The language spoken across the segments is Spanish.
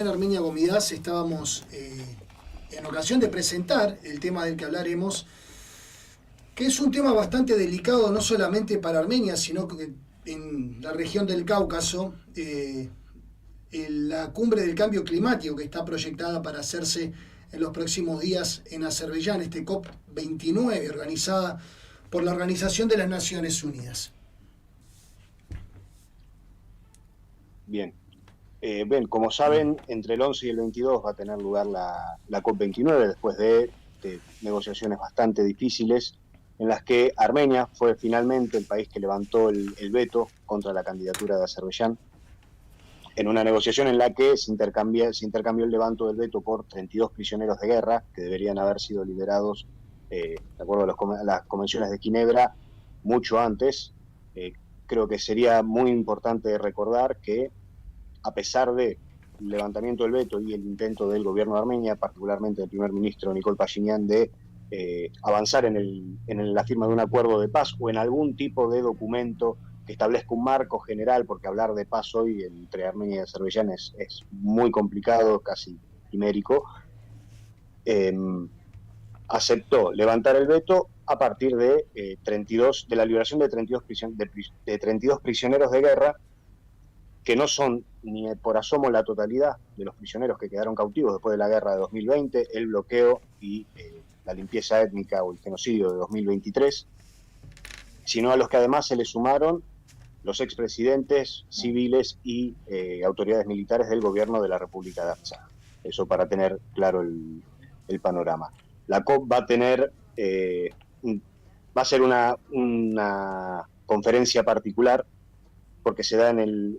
En Armenia Gomidas estábamos en ocasión de presentar el tema del que hablaremos, que es un tema bastante delicado no solamente para Armenia, sino que en la región del Cáucaso, la cumbre del cambio climático que está proyectada para hacerse en los próximos días en Azerbaiyán, este COP29, organizada por la Organización de las Naciones Unidas. Bien. Bien, como saben, entre el 11 y el 22 va a tener lugar la COP29, después de negociaciones bastante difíciles, en las que Armenia fue finalmente el país que levantó el veto contra la candidatura de Azerbaiyán, en una negociación en la que se intercambió el levanto del veto por 32 prisioneros de guerra, que deberían haber sido liberados, de acuerdo a las convenciones de Ginebra, mucho antes. Creo que sería muy importante recordar que, a pesar del levantamiento del veto y el intento del gobierno de Armenia, particularmente del primer ministro Nikol Pashinyan, de avanzar en la firma de un acuerdo de paz o en algún tipo de documento que establezca un marco general, porque hablar de paz hoy entre Armenia y Azerbaiyán es muy complicado, casi quimérico, aceptó levantar el veto a partir de la liberación de 32 prisioneros de guerra, que no son ni por asomo la totalidad de los prisioneros que quedaron cautivos después de la guerra de 2020, el bloqueo y la limpieza étnica o el genocidio de 2023, sino a los que además se le sumaron los expresidentes civiles y autoridades militares del gobierno de la República de Artsaj. Eso para tener claro el panorama. La COP va a ser una conferencia particular, porque se da en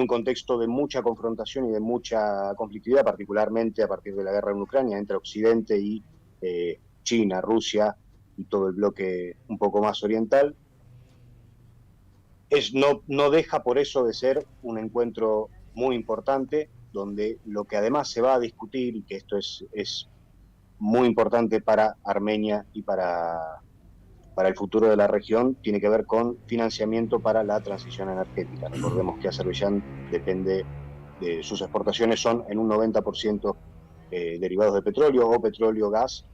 un contexto de mucha confrontación y de mucha conflictividad, particularmente a partir de la guerra en Ucrania, entre Occidente y China, Rusia y todo el bloque un poco más oriental. No deja por eso de ser un encuentro muy importante, donde lo que además se va a discutir, y que esto es muy importante para Armenia y para el futuro de la región, tiene que ver con financiamiento para la transición energética. Recordemos que Azerbaiyán sus exportaciones son en un 90% derivados de petróleo o petróleo-gas,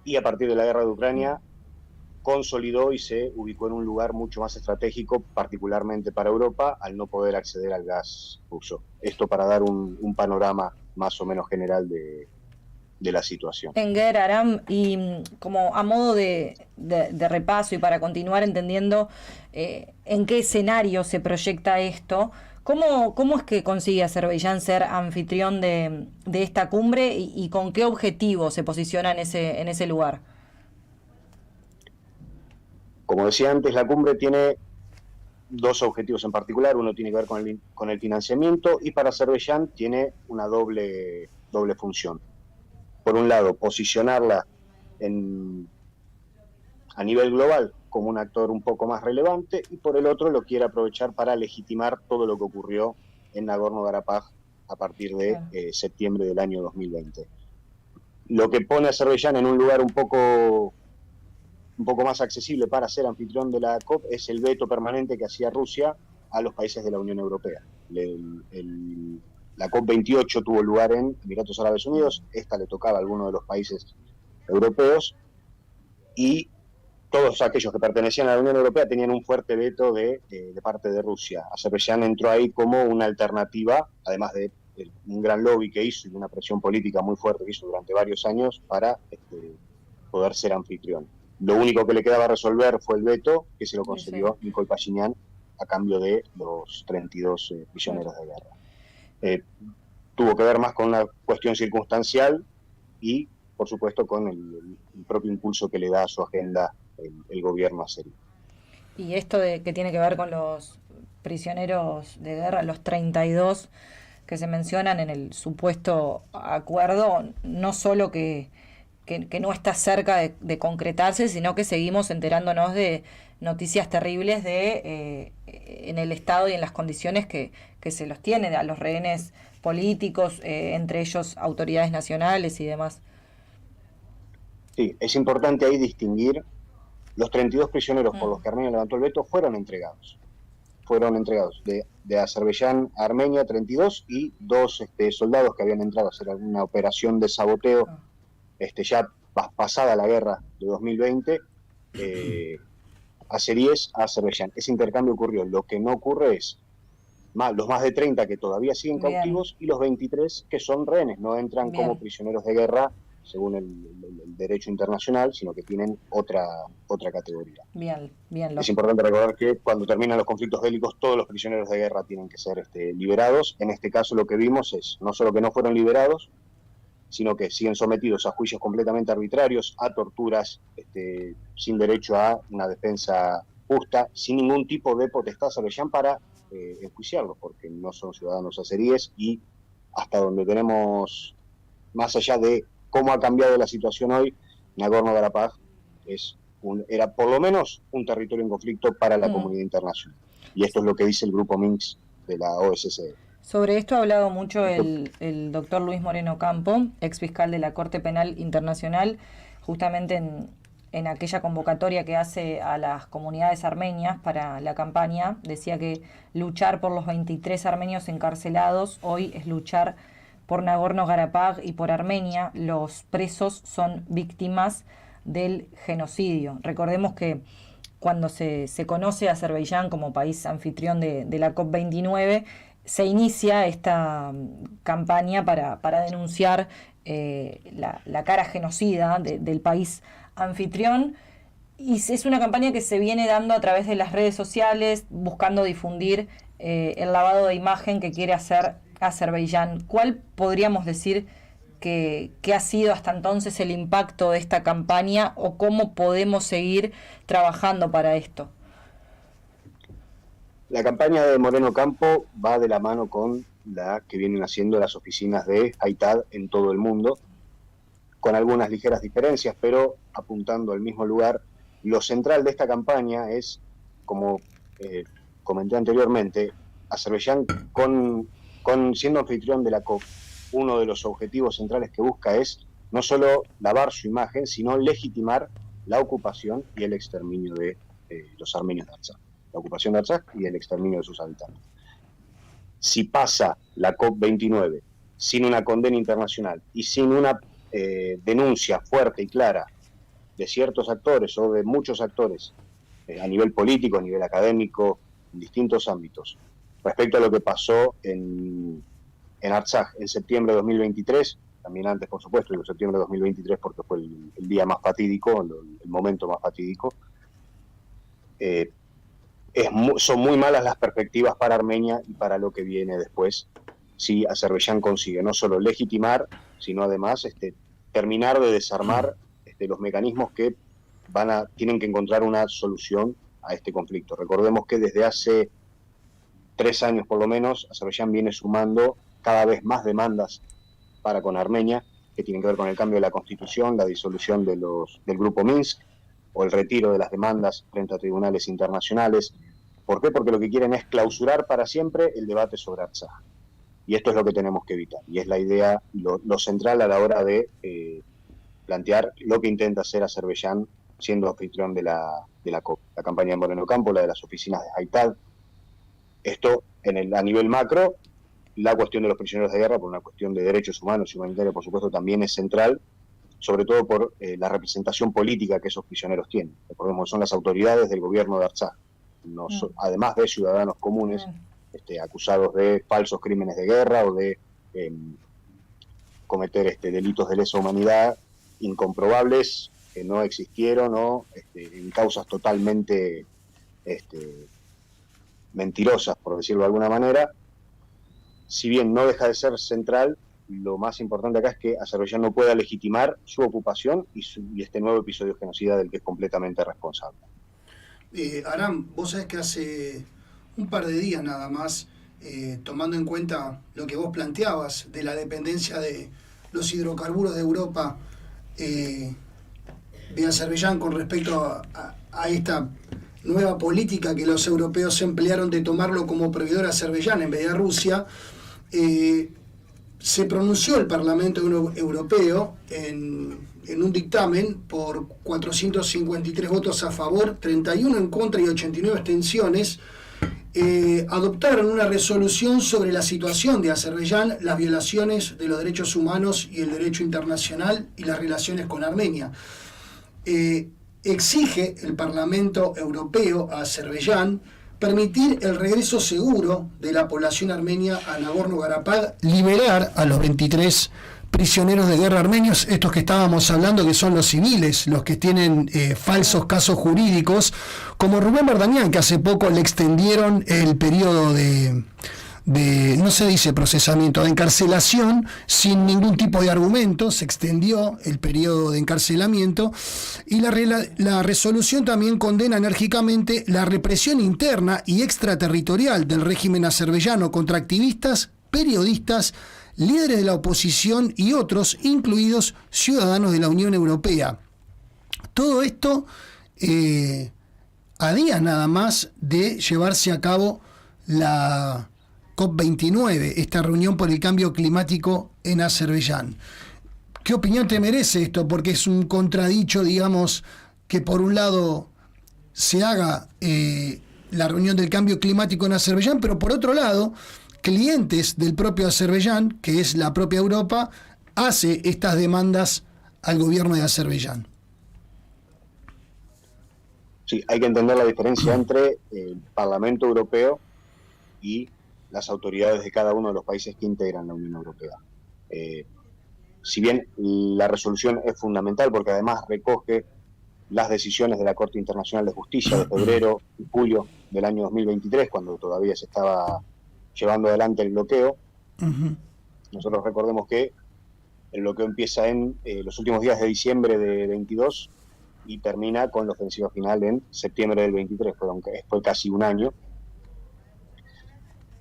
y a partir de la guerra de Ucrania consolidó y se ubicó en un lugar mucho más estratégico, particularmente para Europa, al no poder acceder al gas ruso. Esto para dar un panorama más o menos general de la situación. Enguer, Aram, y como a modo de repaso y para continuar entendiendo en qué escenario se proyecta esto, ¿cómo es que consigue Azerbaiyán ser anfitrión de esta cumbre y con qué objetivo se posiciona en ese lugar? Como decía antes, la cumbre tiene dos objetivos en particular. Uno tiene que ver con el financiamiento, y para Azerbaiyán tiene una doble función. Por un lado, posicionarla a nivel global como un actor un poco más relevante, y por el otro lo quiere aprovechar para legitimar todo lo que ocurrió en Nagorno-Karabaj a partir de septiembre del año 2020. Lo que pone a Azerbaiyán en un lugar un poco más accesible para ser anfitrión de la COP es el veto permanente que hacía Rusia a los países de la Unión Europea. La COP28 tuvo lugar en Emiratos Árabes Unidos, esta le tocaba a alguno de los países europeos, y todos aquellos que pertenecían a la Unión Europea tenían un fuerte veto de parte de Rusia. Azerbaiyán entró ahí como una alternativa, además de un gran lobby que hizo y una presión política muy fuerte que hizo durante varios años para poder ser anfitrión. Lo único que le quedaba resolver fue el veto, que se lo concedió Nikol Pashinyan a cambio de los 32 prisioneros de guerra. Tuvo que ver más con una cuestión circunstancial y, por supuesto, con el propio impulso que le da a su agenda el gobierno azerí. Y esto que tiene que ver con los prisioneros de guerra, los 32 que se mencionan en el supuesto acuerdo, no solo que no está cerca de concretarse, sino que seguimos enterándonos de noticias terribles en el estado y en las condiciones que se los tiene a los rehenes políticos, entre ellos autoridades nacionales y demás. Sí, es importante ahí distinguir: los 32 prisioneros por los que Armenia levantó el veto fueron entregados. fueron entregados de Azerbaiyán a Armenia 32 y 2 soldados que habían entrado a hacer una operación de saboteo ya pasada la guerra de 2020, azeríes a Azerbaiyán. Ese intercambio ocurrió. Lo que no ocurre es los más de 30 que todavía siguen cautivos y los 23 que son rehenes, no entran como prisioneros de guerra según el derecho internacional, sino que tienen otra categoría. Bien. Es importante recordar que cuando terminan los conflictos bélicos, todos los prisioneros de guerra tienen que ser liberados. En este caso lo que vimos es no solo que no fueron liberados, sino que siguen sometidos a juicios completamente arbitrarios, a torturas, sin derecho a una defensa justa, sin ningún tipo de potestad Azerbaiyán para enjuiciarlos, porque no son ciudadanos azeríes, y hasta donde tenemos, más allá de cómo ha cambiado la situación hoy, Nagorno-Karabaj era por lo menos un territorio en conflicto para la comunidad internacional. Y esto es lo que dice el grupo Minsk de la OSCE. Sobre esto ha hablado mucho el doctor Luis Moreno Campo, ex fiscal de la Corte Penal Internacional, justamente en aquella convocatoria que hace a las comunidades armenias para la campaña. Decía que luchar por los 23 armenios encarcelados hoy es luchar por Nagorno-Karabaj y por Armenia. Los presos son víctimas del genocidio. Recordemos que cuando se conoce a Azerbaiyán como país anfitrión de la COP29, se inicia esta campaña para denunciar la cara genocida del país anfitrión, y es una campaña que se viene dando a través de las redes sociales, buscando difundir el lavado de imagen que quiere hacer Azerbaiyán. ¿Cuál podríamos decir que ha sido hasta entonces el impacto de esta campaña, o cómo podemos seguir trabajando para esto? La campaña de Moreno Campo va de la mano con la que vienen haciendo las oficinas de Haitad en todo el mundo, con algunas ligeras diferencias, pero apuntando al mismo lugar. Lo central de esta campaña es, como comenté anteriormente, Azerbaiyán, siendo anfitrión de la COP, uno de los objetivos centrales que busca es no solo lavar su imagen, sino legitimar la ocupación y el exterminio de los armenios de Artsaj. La ocupación de Artsaj y el exterminio de sus habitantes. Si pasa la COP29 sin una condena internacional y sin una denuncia fuerte y clara de ciertos actores o de muchos actores a nivel político, a nivel académico, en distintos ámbitos, respecto a lo que pasó en Artsaj en septiembre de 2023, también antes, por supuesto, digo septiembre de 2023 porque fue el día más fatídico, el momento más fatídico, son muy malas las perspectivas para Armenia y para lo que viene después, si Azerbaiyán consigue no solo legitimar, sino además terminar de desarmar los mecanismos que tienen que encontrar una solución a este conflicto. Recordemos que desde hace 3 años por lo menos, Azerbaiyán viene sumando cada vez más demandas para con Armenia, que tienen que ver con el cambio de la constitución, la disolución del grupo Minsk, o el retiro de las demandas frente a tribunales internacionales. ¿Por qué? Porque lo que quieren es clausurar para siempre el debate sobre Artsaj. Y esto es lo que tenemos que evitar. Y es la idea, lo central a la hora de plantear lo que intenta hacer Azerbaiyán siendo anfitrión de la COP. La campaña de Moreno Campo, la de las oficinas de Haitad. Esto a nivel macro, la cuestión de los prisioneros de guerra, por una cuestión de derechos humanos y humanitarios, por supuesto, también es central, sobre todo por la representación política que esos prisioneros tienen. Recordemos, son las autoridades del gobierno de Artsaj, además de ciudadanos comunes acusados de falsos crímenes de guerra o de cometer delitos de lesa humanidad incomprobables, que no existieron, o en causas totalmente mentirosas, por decirlo de alguna manera. Si bien no deja de ser central, lo más importante acá es que Azerbaiyán no pueda legitimar su ocupación y este nuevo episodio genocida del que es completamente responsable. Aram, vos sabés que hace un par de días nada más, tomando en cuenta lo que vos planteabas de la dependencia de los hidrocarburos de Europa de Azerbaiyán con respecto a esta nueva política que los europeos emplearon de tomarlo como proveedor a Azerbaiyán en vez de a Rusia, se pronunció el Parlamento Europeo en un dictamen por 453 votos a favor, 31 en contra y 89 abstenciones, adoptaron una resolución sobre la situación de Azerbaiyán, las violaciones de los derechos humanos y el derecho internacional y las relaciones con Armenia. Exige el Parlamento Europeo a Azerbaiyán permitir el regreso seguro de la población armenia a Nagorno-Karabaj, liberar a los 23 prisioneros de guerra armenios, estos que estábamos hablando, que son los civiles, los que tienen falsos casos jurídicos, como Rubén Vardanyan, que hace poco le extendieron el periodo de no se dice procesamiento, de encarcelación sin ningún tipo de argumento, se extendió el periodo de encarcelamiento, y la resolución también condena enérgicamente la represión interna y extraterritorial del régimen azerbaiyano contra activistas, periodistas, líderes de la oposición y otros, incluidos ciudadanos de la Unión Europea. Todo esto a días nada más de llevarse a cabo la COP29, esta reunión por el cambio climático en Azerbaiyán. ¿Qué opinión te merece esto? Porque es un contradicho, digamos, que por un lado se haga la reunión del cambio climático en Azerbaiyán, pero por otro lado, clientes del propio Azerbaiyán, que es la propia Europa, hace estas demandas al gobierno de Azerbaiyán. Sí, hay que entender la diferencia entre el Parlamento Europeo y las autoridades de cada uno de los países que integran la Unión Europea. Si bien la resolución es fundamental porque además recoge las decisiones de la Corte Internacional de Justicia de febrero y julio del año 2023, cuando todavía se estaba llevando adelante el bloqueo, nosotros recordemos que el bloqueo empieza en los últimos días de diciembre de 22 y termina con la ofensiva final en septiembre del 23, fue casi un año.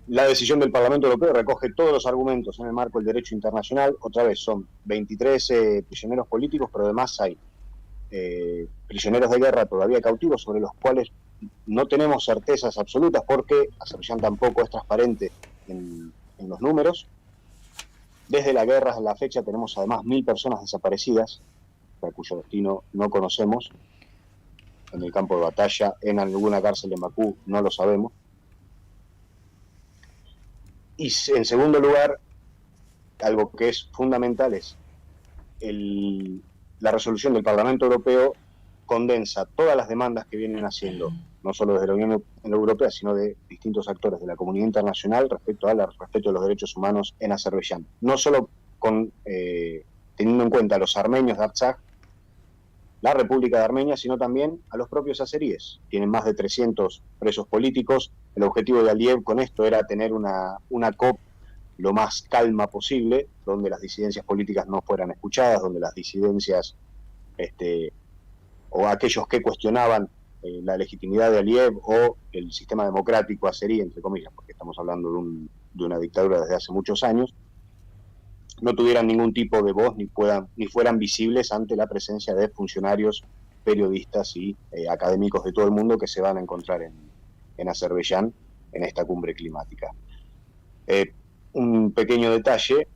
La decisión del Parlamento Europeo recoge todos los argumentos en el marco del derecho internacional. Otra vez, son 23 prisioneros políticos, pero además hay prisioneros de guerra todavía cautivos sobre los cuales no tenemos certezas absolutas porque Azerbaiyán tampoco es transparente en los números. Desde la guerra a la fecha tenemos además 1.000 personas desaparecidas, cuyo destino no conocemos, en el campo de batalla, en alguna cárcel en Bakú, no lo sabemos. Y en segundo lugar, algo que es fundamental es la resolución del Parlamento Europeo condensa todas las demandas que vienen haciendo, no solo desde la Unión Europea, sino de distintos actores de la comunidad internacional respecto al respeto de los derechos humanos en Azerbaiyán. No solo teniendo en cuenta a los armenios de Artsaj, la República de Armenia, sino también a los propios azeríes. Tienen más de 300 presos políticos. El objetivo de Aliyev con esto era tener una COP lo más calma posible, donde las disidencias políticas no fueran escuchadas, donde las disidencias o aquellos que cuestionaban la legitimidad de Aliyev o el sistema democrático azerí, entre comillas, porque estamos hablando de una dictadura desde hace muchos años, no tuvieran ningún tipo de voz ni fueran visibles ante la presencia de funcionarios, periodistas y académicos de todo el mundo que se van a encontrar en Azerbaiyán en esta cumbre climática. Un pequeño detalle,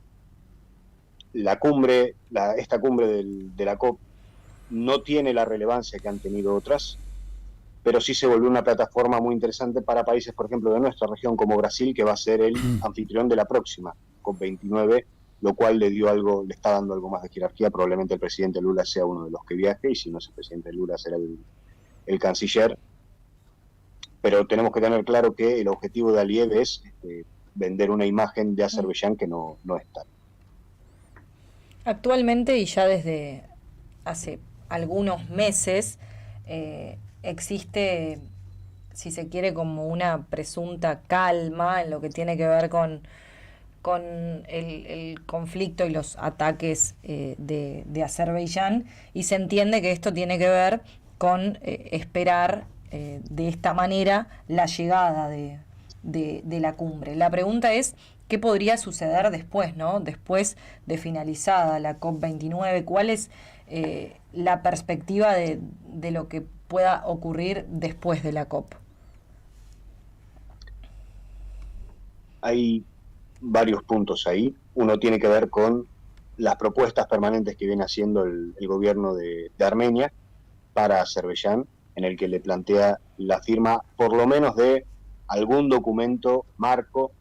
esta cumbre de la COP no tiene la relevancia que han tenido otras, pero sí se volvió una plataforma muy interesante para países, por ejemplo, de nuestra región como Brasil, que va a ser el anfitrión de la próxima COP29, lo cual le está dando algo más de jerarquía. Probablemente el presidente Lula sea uno de los que viaje, y si no es el presidente Lula será el canciller. Pero tenemos que tener claro que el objetivo de Aliyev es vender una imagen de Azerbaiyán que no es tal. Actualmente, y ya desde hace algunos meses, existe, si se quiere, como una presunta calma en lo que tiene que ver con el conflicto y los ataques de Azerbaiyán, y se entiende que esto tiene que ver con esperar de esta manera la llegada de la cumbre. La pregunta es, ¿qué podría suceder después, ¿no? Después de finalizada la COP29, ¿cuál es la perspectiva de lo que pueda ocurrir después de la COP? Hay varios puntos ahí. Uno tiene que ver con las propuestas permanentes que viene haciendo el gobierno de Armenia para Azerbaiyán, en el que le plantea la firma por lo menos de algún documento marco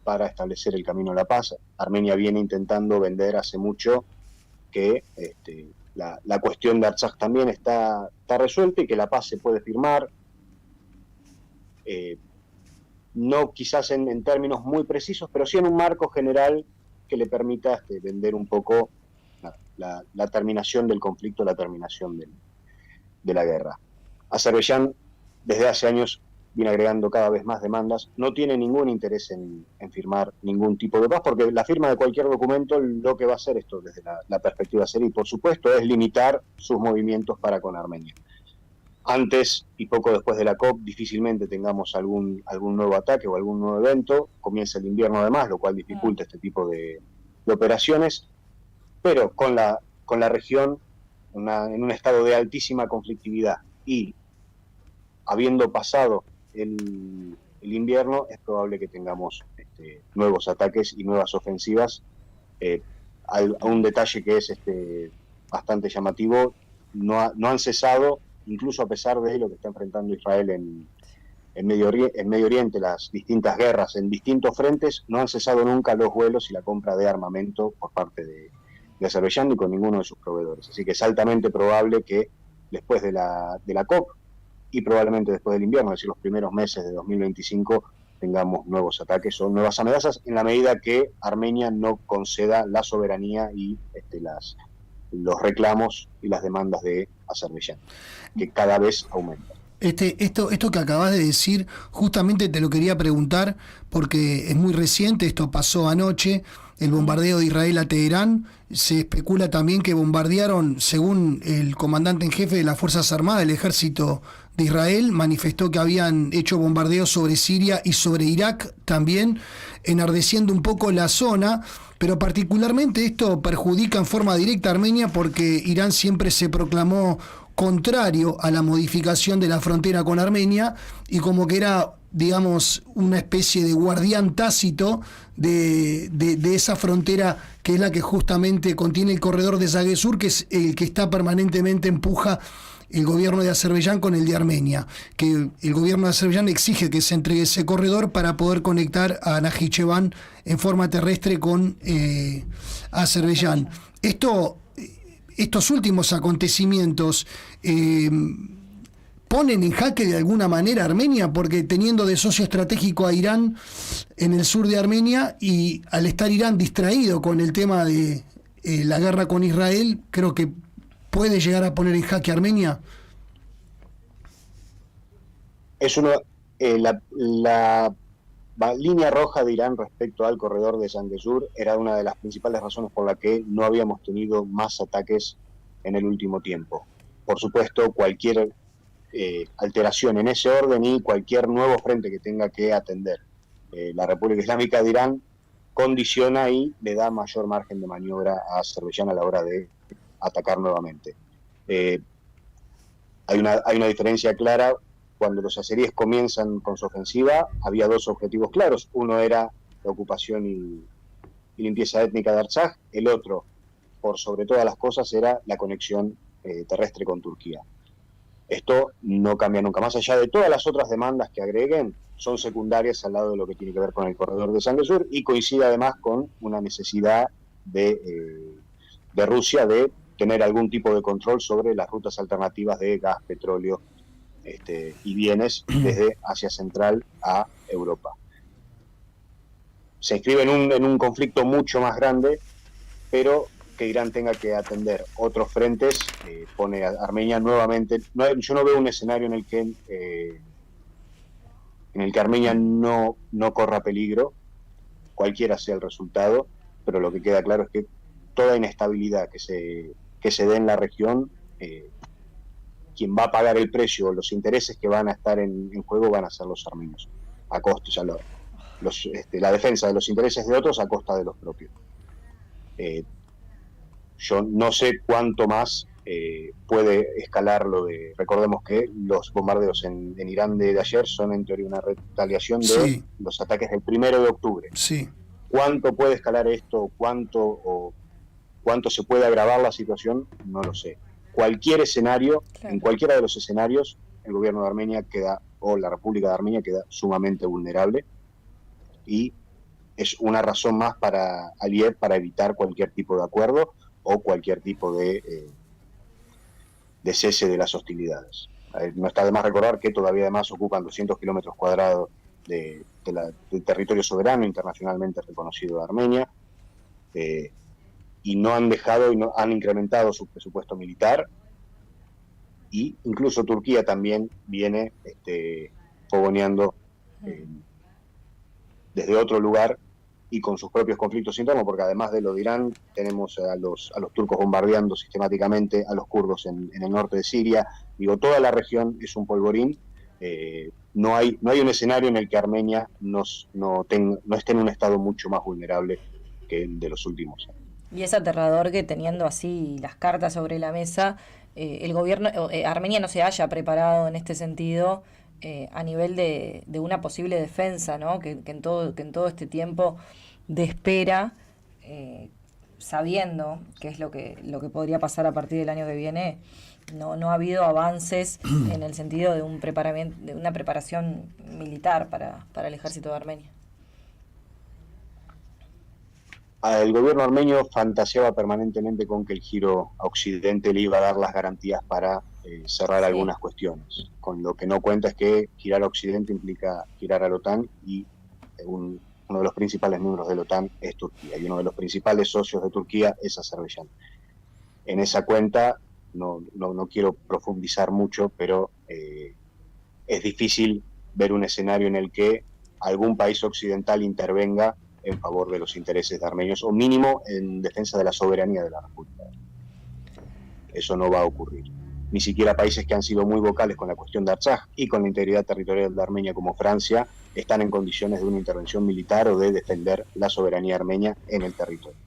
para establecer el camino a la paz. Armenia viene intentando vender hace mucho que la cuestión de Artsaj también está resuelta y que la paz se puede firmar. No quizás en términos muy precisos, pero sí en un marco general que le permita vender un poco la terminación del conflicto, la terminación de la guerra. Azerbaiyán desde hace años viene agregando cada vez más demandas, no tiene ningún interés en firmar ningún tipo de paz, porque la firma de cualquier documento lo que va a hacer esto desde la perspectiva seria, y por supuesto es limitar sus movimientos para con Armenia. Antes y poco después de la COP difícilmente tengamos algún nuevo ataque o algún nuevo evento, comienza el invierno además, lo cual dificulta este tipo de operaciones, pero con la región en un estado de altísima conflictividad y habiendo pasado el invierno, es probable que tengamos nuevos ataques y nuevas ofensivas. A un detalle que es bastante llamativo, no han cesado, incluso a pesar de lo que está enfrentando Israel en Medio Oriente, las distintas guerras en distintos frentes, no han cesado nunca los vuelos y la compra de armamento por parte de Azerbaiyán ni con ninguno de sus proveedores. Así que es altamente probable que después de la COP y probablemente después del invierno, es decir, los primeros meses de 2025, tengamos nuevos ataques o nuevas amenazas en la medida que Armenia no conceda la soberanía y los reclamos y las demandas de Azerbaiyán, que cada vez aumentan. Esto que acabas de decir, justamente te lo quería preguntar, porque es muy reciente, esto pasó anoche, el bombardeo de Israel a Teherán. Se especula también que bombardearon, según el comandante en jefe de las Fuerzas Armadas, el ejército de Israel, manifestó que habían hecho bombardeos sobre Siria y sobre Irak también, enardeciendo un poco la zona, pero particularmente esto perjudica en forma directa a Armenia porque Irán siempre se proclamó contrario a la modificación de la frontera con Armenia y como que era, digamos, una especie de guardián tácito de esa frontera que es la que justamente contiene el corredor de Zagezur, que es el que está permanentemente empuja el gobierno de Azerbaiyán con el de Armenia, que el gobierno de Azerbaiyán exige que se entregue ese corredor para poder conectar a Najicheván en forma terrestre con Azerbaiyán. Estos últimos acontecimientos ponen en jaque de alguna manera a Armenia, porque teniendo de socio estratégico a Irán en el sur de Armenia y al estar Irán distraído con el tema de la guerra con Israel, creo que puede llegar a poner en jaque a Armenia. Es la línea roja de Irán respecto al corredor de Zangezur era una de las principales razones por la que no habíamos tenido más ataques en el último tiempo. Por supuesto, cualquier alteración en ese orden y cualquier nuevo frente que tenga que atender la República Islámica de Irán condiciona y le da mayor margen de maniobra a Azerbaiyán a la hora de atacar nuevamente. Hay una diferencia clara. Cuando los azeríes comienzan con su ofensiva, había dos objetivos claros. Uno era la ocupación y limpieza étnica de Artsaj. El otro, por sobre todas las cosas, era la conexión terrestre con Turquía. Esto no cambia nunca. Más allá de todas las otras demandas que agreguen, son secundarias al lado de lo que tiene que ver con el corredor de Zangezur y coincide además con una necesidad de Rusia de tener algún tipo de control sobre las rutas alternativas de gas, petróleo, y bienes desde Asia Central a Europa. Se inscribe en un conflicto mucho más grande, pero que Irán tenga que atender otros frentes, pone a Armenia nuevamente. Yo no veo un escenario en el que Armenia no corra peligro, cualquiera sea el resultado, pero lo que queda claro es que toda inestabilidad que se dé en la región, quien va a pagar el precio, los intereses que van a estar en juego van a ser los armenios, a costa, la defensa de los intereses de otros a costa de los propios. Yo no sé cuánto más puede escalar recordemos que los bombardeos en Irán de ayer son en teoría una retaliación de los ataques del 1 de octubre. Sí. ¿Cuánto puede escalar esto? ¿Cuánto se puede agravar la situación? No lo sé. Cualquier escenario, en cualquiera de los escenarios, el gobierno de Armenia queda o la República de Armenia queda sumamente vulnerable y es una razón más para Aliyev para evitar cualquier tipo de acuerdo o cualquier tipo de cese de las hostilidades. No está de más recordar que todavía además ocupan 200 kilómetros cuadrados del territorio soberano internacionalmente reconocido de Armenia, y no han dejado y no han incrementado su presupuesto militar, y incluso Turquía también viene fogoneando desde otro lugar y con sus propios conflictos internos, porque además de lo de Irán, tenemos a los turcos bombardeando sistemáticamente a los kurdos en el norte de Siria. Digo, toda la región es un polvorín. No hay un escenario en el que Armenia no esté en un estado mucho más vulnerable que el de los últimos años. Y es aterrador que teniendo así las cartas sobre la mesa, el gobierno Armenia no se haya preparado en este sentido a nivel de una posible defensa, ¿no? Que en todo este tiempo de espera, sabiendo qué es lo que podría pasar a partir del año que viene, no ha habido avances en el sentido de una preparación militar para el ejército de Armenia. El gobierno armenio fantaseaba permanentemente con que el giro a Occidente le iba a dar las garantías para cerrar algunas cuestiones. Con lo que no cuenta es que girar a Occidente implica girar a la OTAN, y uno de los principales miembros de la OTAN es Turquía, y uno de los principales socios de Turquía es Azerbaiyán. En esa cuenta no quiero profundizar mucho, pero es difícil ver un escenario en el que algún país occidental intervenga en favor de los intereses de armenios, o mínimo en defensa de la soberanía de la República. Eso no va a ocurrir. Ni siquiera países que han sido muy vocales con la cuestión de Artsaj y con la integridad territorial de Armenia, como Francia, están en condiciones de una intervención militar o de defender la soberanía armenia en el territorio.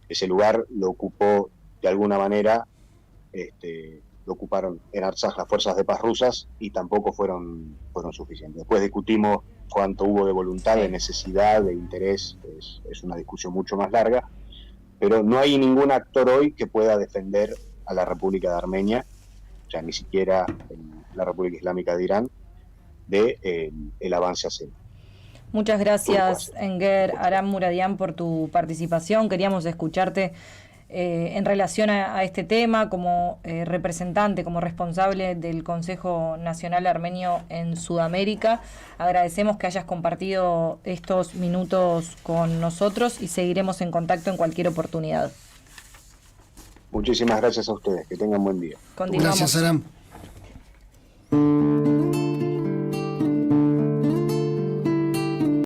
Ese lugar lo ocupó de alguna manera, lo ocuparon en Artsaj las fuerzas de paz rusas, y tampoco fueron suficientes. Después discutimos cuánto hubo de voluntad, de necesidad, de interés, es una discusión mucho más larga, pero no hay ningún actor hoy que pueda defender a la República de Armenia, o sea, ni siquiera la República Islámica de Irán, el avance hacia. Muchas gracias, Enver Aram Muradian, por tu participación. Queríamos escucharte en relación a este tema como representante, como responsable del Consejo Nacional Armenio en Sudamérica. Agradecemos que hayas compartido estos minutos con nosotros y seguiremos en contacto en cualquier oportunidad. Muchísimas gracias a ustedes, que tengan buen día. Continuamos. Gracias, Aram.